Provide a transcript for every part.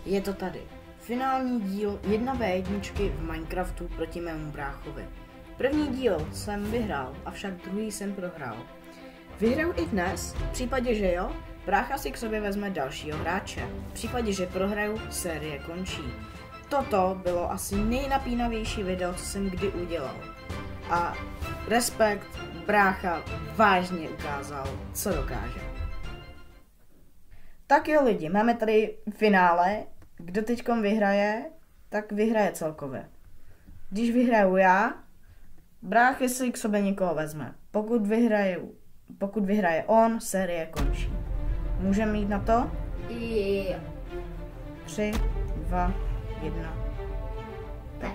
Je to tady. Finální díl 1v1 v Minecraftu proti mému bráchovi. První díl jsem vyhrál, avšak druhý jsem prohrál. Vyhraju i dnes, v případě, že jo, brácha si k sobě vezme dalšího hráče. V případě, že prohraju, série končí. Toto bylo asi nejnapínavější video, co jsem kdy udělal. A respekt, brácha vážně ukázal, co dokáže. Tak jo lidi, máme tady finále. Kdo teďkom vyhraje, tak vyhraje celkově. Když vyhraju já, brácha si k sobě někoho vezme. Pokud vyhraje on, série končí. Můžeme jít na to? Jo. 3, 2, 1. Tak.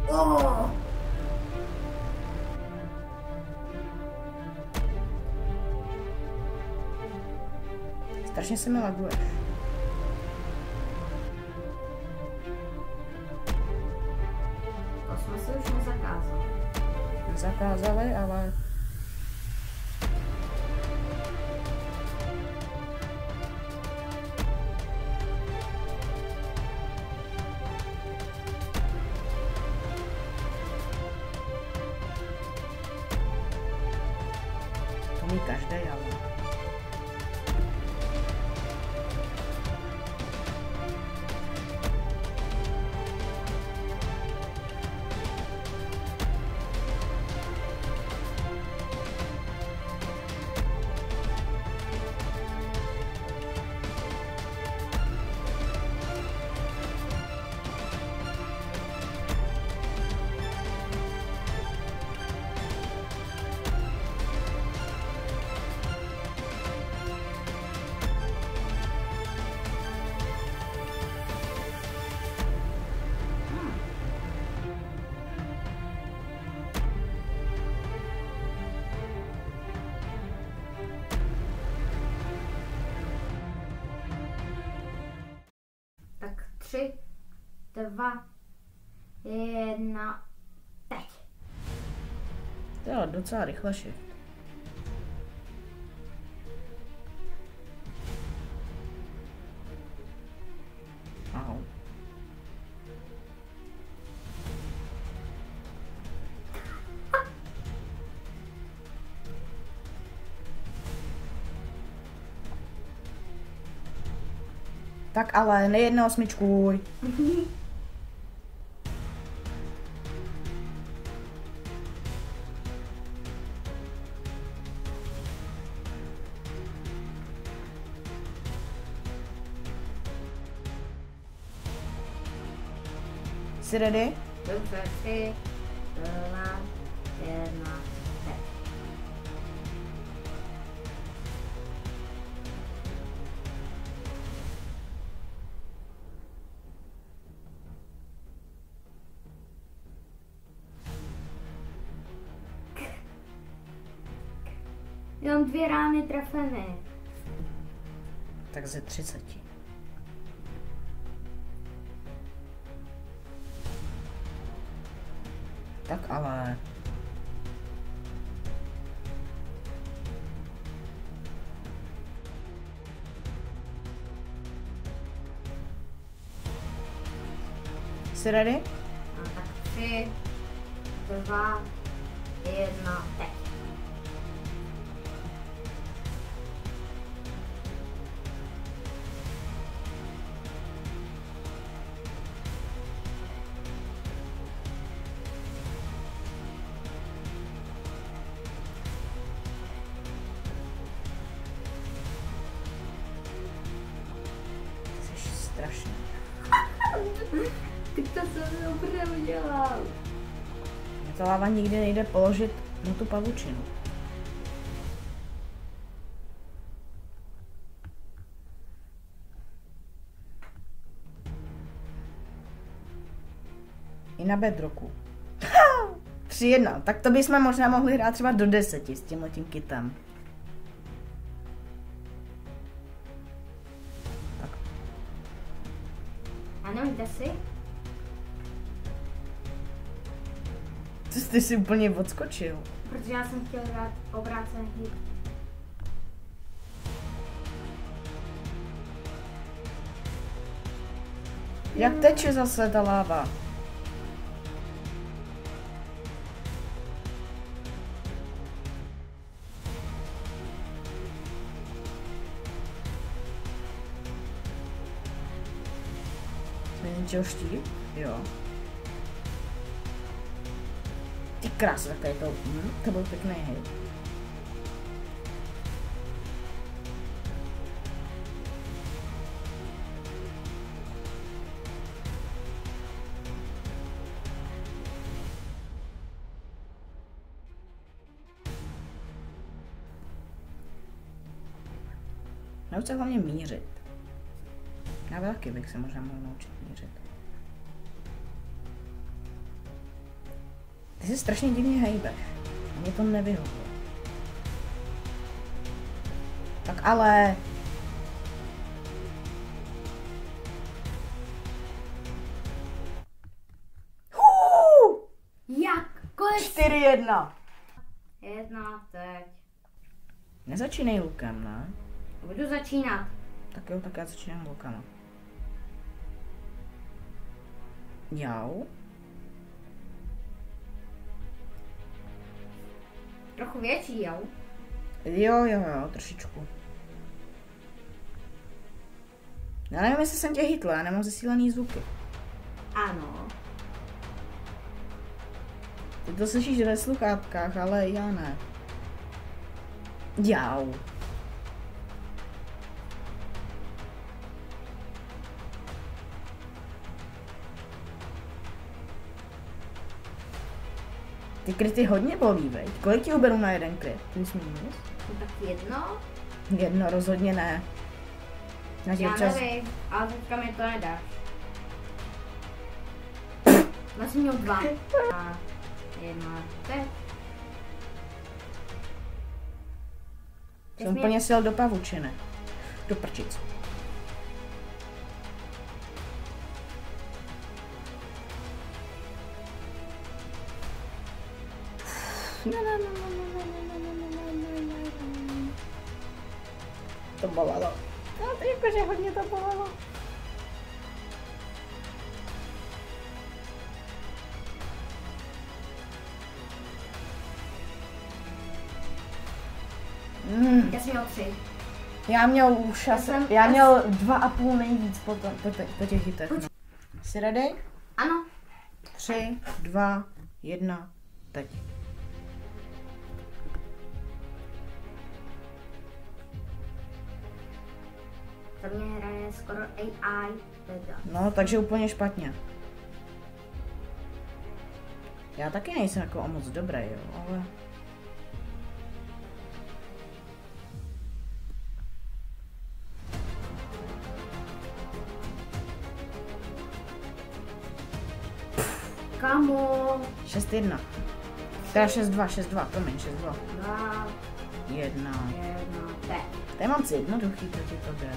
Oh. Strašně se mi laguje. To jsme si už nezakázali. Zakázali, ale... To umí každý, ale... Tak 3, 2, 1, teď. Jo, docela rychle shift. Ahoj. Tak ale nejednou osmičkuj. Jsi ready? Dobře, 3, 2, 1, teď. Jenom 2 rány trefené. Tak ze 30. Tak ale... Jsi ready? No, tak 3, 2, 1, teď. Jsi strašný. Ty to jsem dobře udělal. Ta láva nikdy nejde položit na tu pavučinu. I na bedroku. 3-1. Tak to bychom možná mohli hrát třeba do 10 s tímhletím kitem. Tak. Ano, jde si? Ty jsi úplně odskočil. Protože já jsem chtěl dát obrácený hit. Jak teče zase ta láva? Změnil štít? Jo. Ty krása, také to. To byl pěkný hit. Nauč se hlavně mířit. Já taky bych se možná mohl naučit mířit. Ty se strašně divně hejbeš. Mně to nevyhovuje. Tak ale... Jak? Kolik? 4-1. 1 teď. Nezačínej lukem, ne? Budu začínat. Tak jo, tak já začínám lukama. Jau. Trochu větší, jo? Jo, trošičku. Já nevím, jestli jsem tě hitl, já nemám zesílený zvuky. Ano. Ty to slyšíš ve sluchátkách, ale já ne. Jau. Ty kryty hodně bolí, veď? Kolik ti uberu na jeden kryt? Plus minus? No tak 1? Jedno rozhodně ne. Na tě Já občas... nevím, ale teďka mi to nedáš. Já jsem měl 2. A 1 teď. Jsem úplně sil do pavučiny. Do prčic. To bolelo. No to jakože hodně to bolelo. Já jsem měl 3. Já měl už já měl 2,5 nejvíc po těch hitech. No. Jsi ready? Ano. 3, 2, 1, teď. Za mě hraje skoro AI teda. No, takže úplně špatně. Já taky nejsem jako o moc dobrý, jo, ale... Kamo? 6-1. Teda 6-2, promiň, 6-2. 2, 1. 1, teď. To je moc jednoduchý proti tobě.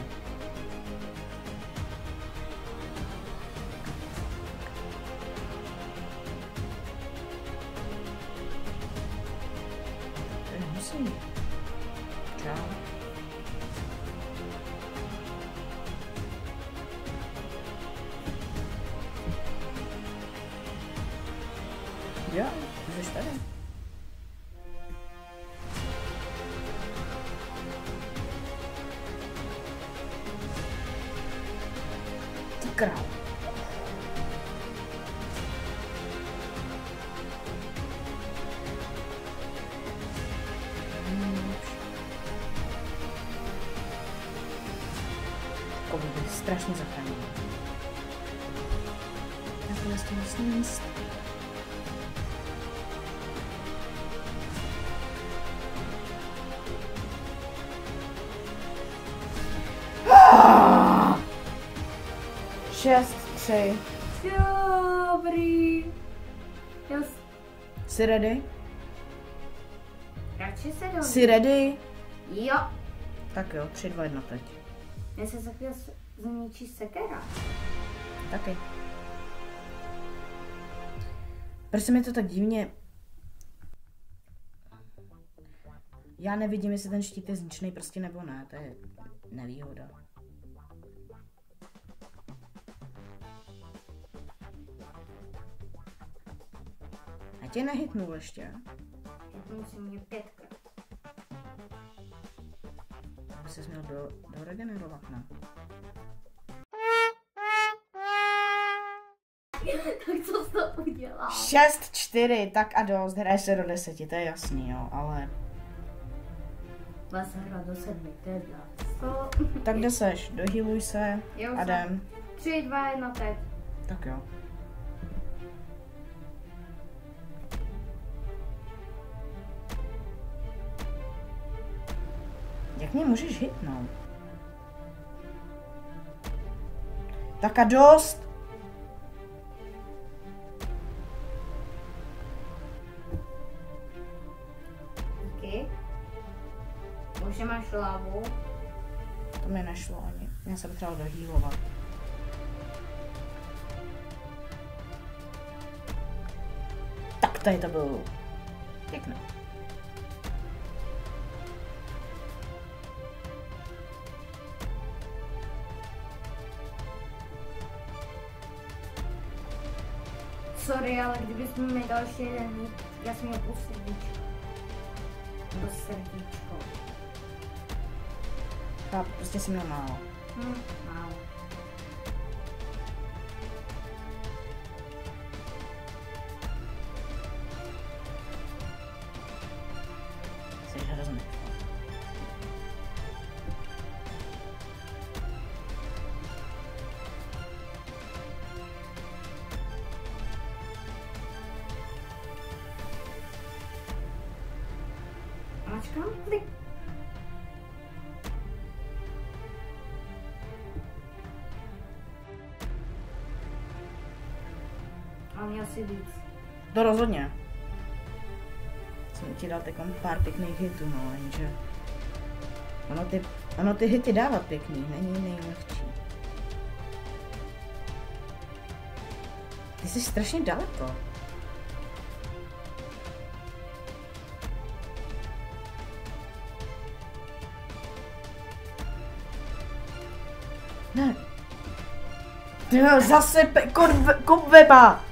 To je musí. Čau. Jo, ty jsi tady. Ty král. Komu by strašně zachránil. Takhle z toho sníst. Šest, 3. Dobrý. Jsi ready? Radši se do... Jsi ready? Jo. Tak jo, 3, 2, 1 teď. Já se za chvíli zničí sekera. Taky. Proč se mi to tak divně Já nevidím, jestli ten štít je zničený prostě nebo ne, to je nevýhoda. Já tě nehytnul ještě. Hitnul si mě 5krát. By ses měl doregenerovat, ne? Tak co jsi to udělal? 6-4, tak a dost, hraješ se do 10, to je jasný, jo, ale... Vás hra do 7, to je blá. Tak kde seš? Dohýluj se a jdem. 3, 2, 1, teď. Tak jo. Jak mě můžeš hitnout? Tak a dost! Díky. Už máš lávu. To mi nešlo ani. Já jsem potřeboval dohýlovat. Tak tady to bylo pěkné. Sorry, ale kdybys mi dal ještě jeden hit, já jsem měl půl srdíčko. Nebo srdíčko. Chápu, prostě jsem měl málo. Málo. Jsi hrozný. Mačkám klik. A měl si víc. To rozhodně. Jsem ti dal takom pár pěkných hitů, no, jenže... Ono ty hity dávat pěkný, není nejlehčí. Ty jsi strašně daleko. Ne. Ty zase kop weba.